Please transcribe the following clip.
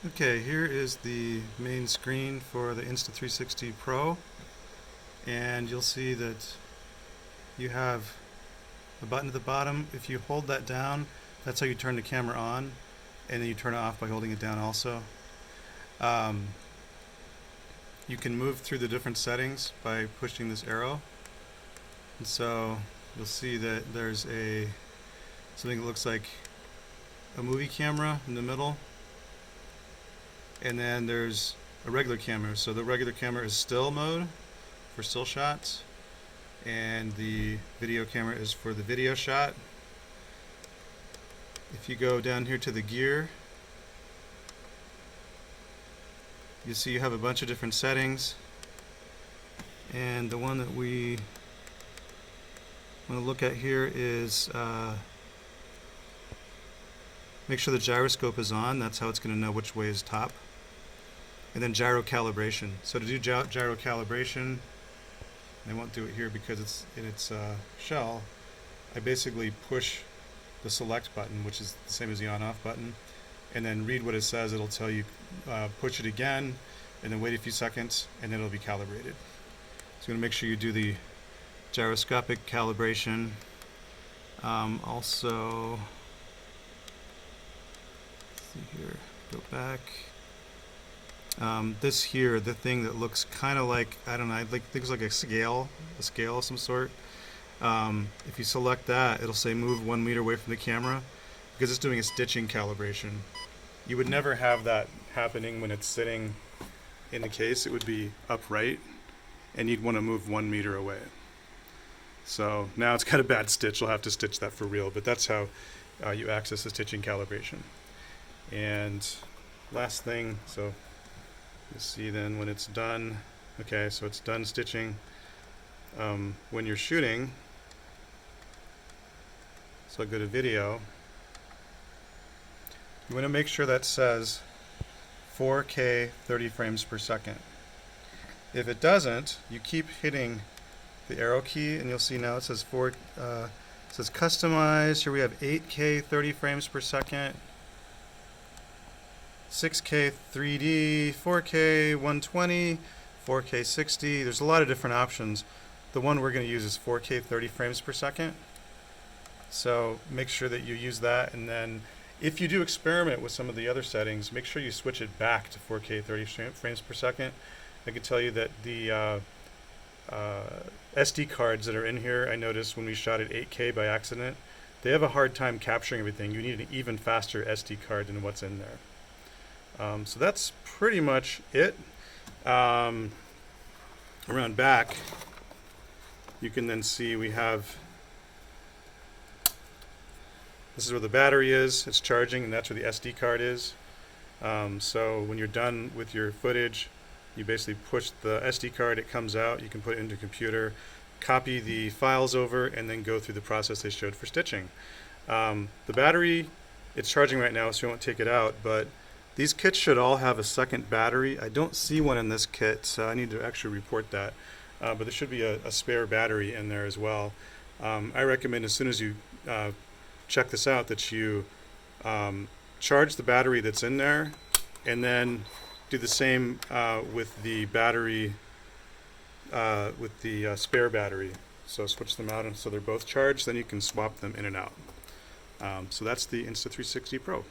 Okay, here is the main screen for the Insta360 Pro, and you'll see that you have a button at the bottom. If you hold that down, that's how you turn the camera on, and then you turn it off by holding it down also. Um, you can move through the different settings by pushing this arrow, and so you'll see that there's something that looks like a movie camera in the middle, and then there's a regular camera. So the regular camera is still mode for still shots, and the video camera is for the video shot. If you go down here to the gear, you see you have a bunch of different settings, and the one that we want to look at here is make sure the gyroscope is on. That's how it's going to know which way is top. And then gyro calibration. So to do gyro calibration, I won't do it here because it's in its shell. I basically push the select button, which is the same as the on-off button, and then read what it says. It'll tell you push it again, and then wait a few seconds, and then it'll be calibrated. So you're going to make sure you do the gyroscopic calibration. Also, let's see here, go back. This here, the thing that looks kind of like, I don't know, like things like a scale of some sort. If you select that, it'll say move 1 meter away from the camera because it's doing a stitching calibration. You would never have that happening when it's sitting in the case. It would be upright, and you'd want to move 1 meter away. So now it's got a bad stitch. You'll have to stitch that for real, but that's how you access the stitching calibration. And last thing, so you see then when it's done, okay, so it's done stitching. When you're shooting, so I go to video, you want to make sure that says 4K 30 frames per second. If it doesn't, you keep hitting the arrow key, and you'll see now it says it says customize. Here we have 8K 30 frames per second, 6K 3D, 4K 120, 4K 60. There's a lot of different options. The one we're going to use is 4K 30 frames per second. So make sure that you use that, and then if you do experiment with some of the other settings, make sure you switch it back to 4K 30 frames per second. I can tell you that the SD cards that are in here, I noticed when we shot at 8K by accident, they have a hard time capturing everything. You need an even faster SD card than what's in there. So that's pretty much it. Around back, you can then see we have, this is where the battery is. It's charging, and that's where the SD card is. So when you're done with your footage, you basically push the SD card, it comes out, you can put it into a computer, copy the files over, and then go through the process they showed for stitching. The battery, it's charging right now, so you won't take it out, but these kits should all have a second battery. I don't see one in this kit, so I need to actually report that. But there should be a spare battery in there as well. I recommend as soon as you check this out that you charge the battery that's in there, and then do the same with the battery, with the spare battery. So switch them out, and so they're both charged, then you can swap them in and out. So that's the Insta360 Pro.